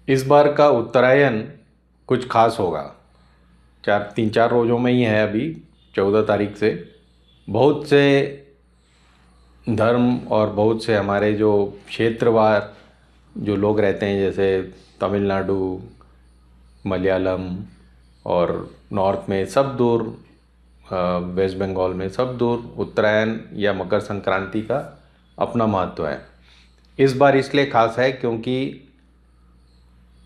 इस बार का उत्तरायण कुछ खास होगा। 3-4 रोज़ों में ही है अभी, 14 तारीख से। बहुत से धर्म और बहुत से हमारे जो क्षेत्रवार जो लोग रहते हैं, जैसे तमिलनाडु, मलयालम और नॉर्थ में सब दूर, वेस्ट बंगाल में सब दूर उत्तरायण या मकर संक्रांति का अपना महत्व है। इस बार इसलिए खास है क्योंकि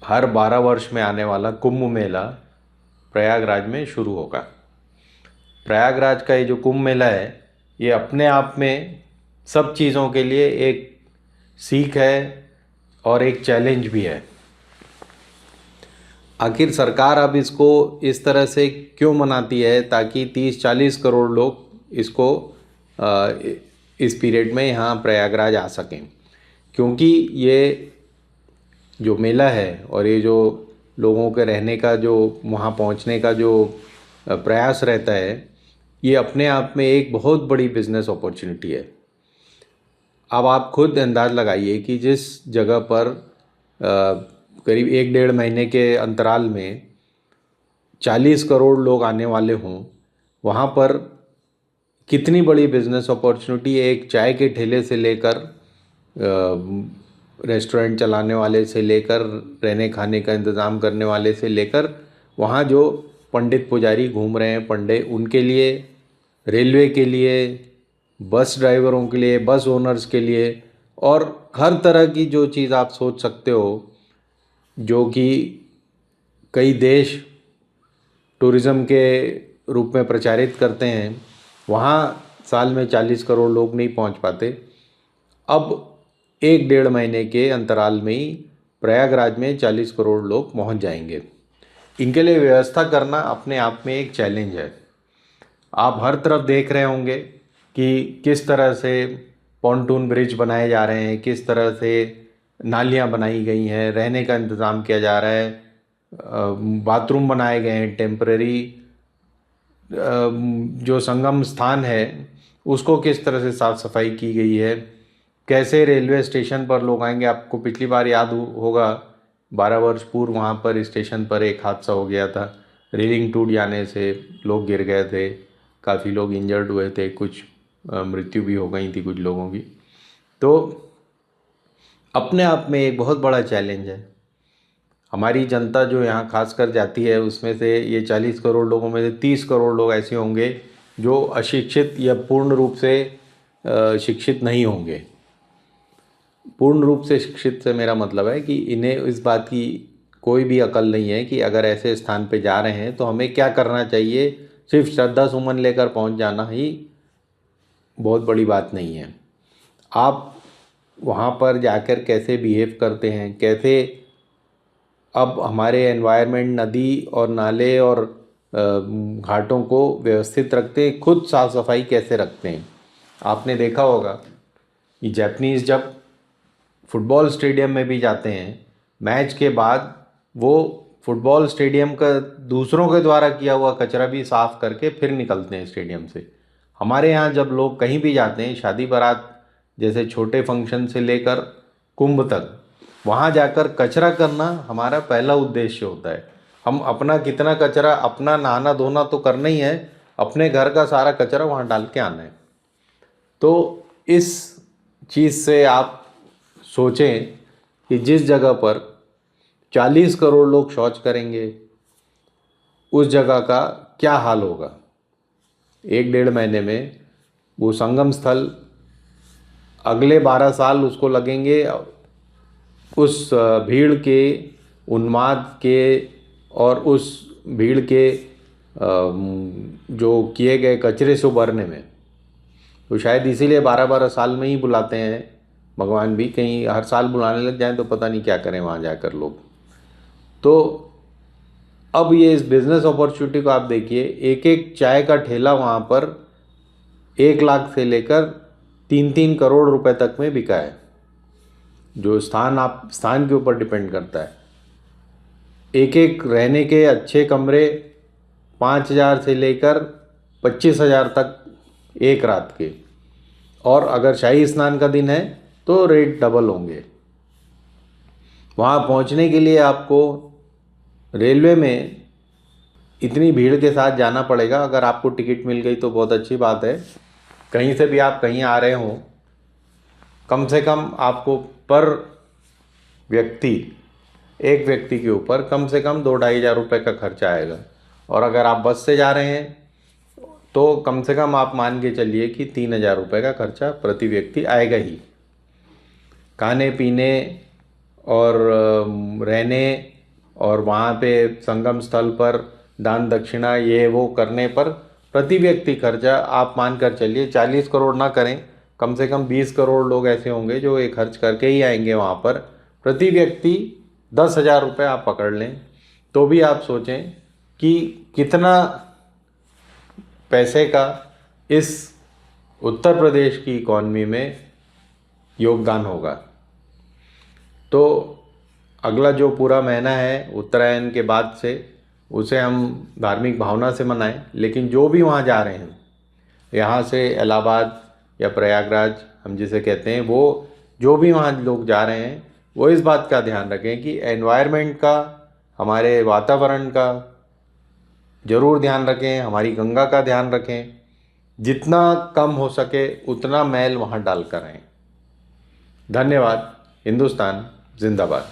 हर 12 वर्ष में आने वाला कुंभ मेला प्रयागराज में शुरू होगा। प्रयागराज का ये जो कुंभ मेला है, ये अपने आप में सब चीज़ों के लिए एक सीख है और एक चैलेंज भी है। आखिर सरकार अब इसको इस तरह से क्यों मनाती है, ताकि 30-40 करोड़ लोग इसको इस पीरियड में यहाँ प्रयागराज आ सकें। क्योंकि ये जो मेला है और ये जो लोगों के रहने का, जो वहाँ पहुँचने का जो प्रयास रहता है, ये अपने आप में एक बहुत बड़ी बिजनेस अपॉर्चुनिटी है। अब आप खुद अंदाज़ लगाइए कि जिस जगह पर करीब 1-1.5 महीने के अंतराल में 40 करोड़ लोग आने वाले हों, वहाँ पर कितनी बड़ी बिजनेस अपॉर्चुनिटी है। एक चाय के ठेले से लेकर रेस्टोरेंट चलाने वाले से लेकर रहने खाने का इंतज़ाम करने वाले से लेकर वहाँ जो पंडित पुजारी घूम रहे हैं, पंडित, उनके लिए, रेलवे के लिए, बस ड्राइवरों के लिए, बस ओनर्स के लिए, और हर तरह की जो चीज़ आप सोच सकते हो, जो कि कई देश टूरिज़्म के रूप में प्रचारित करते हैं, वहाँ साल में 40 करोड़ लोग नहीं पहुँच पाते। अब 1-1.5 महीने के अंतराल में ही प्रयागराज में 40 करोड़ लोग पहुँच जाएंगे। इनके लिए व्यवस्था करना अपने आप में एक चैलेंज है। आप हर तरफ देख रहे होंगे कि किस तरह से पॉन्टून ब्रिज बनाए जा रहे हैं, किस तरह से नालियाँ बनाई गई हैं, रहने का इंतज़ाम किया जा रहा है, बाथरूम बनाए गए हैं टेम्परेरी, जो संगम स्थान है उसको किस तरह से साफ़ सफाई की गई है, कैसे रेलवे स्टेशन पर लोग आएंगे। आपको पिछली बार याद होगा, 12 वर्ष पूर्व वहाँ पर स्टेशन पर एक हादसा हो गया था। रेलिंग टूट जाने से लोग गिर गए थे, काफ़ी लोग इंजर्ड हुए थे, कुछ मृत्यु भी हो गई थी कुछ लोगों की। तो अपने आप में एक बहुत बड़ा चैलेंज है। हमारी जनता जो यहाँ खास कर जाती है, उसमें से ये 40 करोड़ लोगों में से 30 करोड़ लोग ऐसे होंगे जो अशिक्षित या पूर्ण रूप से शिक्षित नहीं होंगे। पूर्ण रूप से शिक्षित से मेरा मतलब है कि इन्हें इस बात की कोई भी अकल नहीं है कि अगर ऐसे स्थान पे जा रहे हैं तो हमें क्या करना चाहिए। सिर्फ श्रद्धा सुमन लेकर पहुंच जाना ही बहुत बड़ी बात नहीं है। आप वहाँ पर जाकर कैसे बिहेव करते हैं, कैसे अब हमारे एनवायरनमेंट, नदी और नाले और घाटों को व्यवस्थित रखते हैं, खुद साफ़ सफाई कैसे रखते हैं। आपने देखा होगा कि जापानीज़ जब फुटबॉल स्टेडियम में भी जाते हैं, मैच के बाद वो फुटबॉल स्टेडियम का दूसरों के द्वारा किया हुआ कचरा भी साफ़ करके फिर निकलते हैं स्टेडियम से। हमारे यहाँ जब लोग कहीं भी जाते हैं, शादी बारात जैसे छोटे फंक्शन से लेकर कुंभ तक, वहाँ जाकर कचरा करना हमारा पहला उद्देश्य होता है। हम अपना कितना कचरा, अपना नहाना धोना तो करना ही है, अपने घर का सारा कचरा वहाँ डाल के आना है। तो इस चीज़ से आप सोचें कि जिस जगह पर 40 करोड़ लोग शौच करेंगे, उस जगह का क्या हाल होगा। 1-1.5 महीने में वो संगम स्थल, अगले 12 साल उसको लगेंगे उस भीड़ के, उन्माद के और उस भीड़ के जो किए गए कचरे से उबरने में। तो शायद इसीलिए 12-12 साल में ही बुलाते हैं भगवान भी। कहीं हर साल बुलाने लग जाएं तो पता नहीं क्या करें वहाँ जाकर लोग। तो अब ये इस बिज़नेस अपॉर्चुनिटी को आप देखिए, एक एक चाय का ठेला वहाँ पर 1 लाख से लेकर 3-3 करोड़ रुपए तक में बिका है। जो स्थान के ऊपर डिपेंड करता है। एक एक रहने के अच्छे कमरे 5,000 से लेकर 25,000 तक एक रात के, और अगर शाही स्नान का दिन है तो रेट डबल होंगे। वहाँ पहुँचने के लिए आपको रेलवे में इतनी भीड़ के साथ जाना पड़ेगा। अगर आपको टिकट मिल गई तो बहुत अच्छी बात है। कहीं से भी आप कहीं आ रहे हों, कम से कम आपको पर व्यक्ति, एक व्यक्ति के ऊपर कम से कम 2-2.5 हज़ार रुपये का खर्चा आएगा। और अगर आप बस से जा रहे हैं तो कम से कम आप मान के चलिए कि 3 हज़ार रुपये का खर्चा प्रति व्यक्ति आएगा ही। खाने पीने और रहने और वहाँ पे संगम स्थल पर दान दक्षिणा ये वो करने पर प्रति व्यक्ति खर्चा आप मान कर चलिए 40 करोड़ ना करें, कम से कम 20 करोड़ लोग ऐसे होंगे जो ये खर्च करके ही आएंगे वहाँ पर। प्रति व्यक्ति 10 हज़ार रुपये आप पकड़ लें तो भी आप सोचें कि कितना पैसे का इस उत्तर प्रदेश की इकॉनमी में योगदान होगा। तो अगला जो पूरा महीना है उत्तरायण के बाद से, उसे हम धार्मिक भावना से मनाएं। लेकिन जो भी वहाँ जा रहे हैं, यहाँ से इलाहाबाद या प्रयागराज हम जिसे कहते हैं, वो जो भी वहाँ लोग जा रहे हैं वो इस बात का ध्यान रखें कि एनवायरनमेंट का, हमारे वातावरण का ज़रूर ध्यान रखें, हमारी गंगा का ध्यान रखें। जितना कम हो सके उतना मैल वहाँ डाल कर आएँ। धन्यवाद। हिंदुस्तान जिंदाबाद।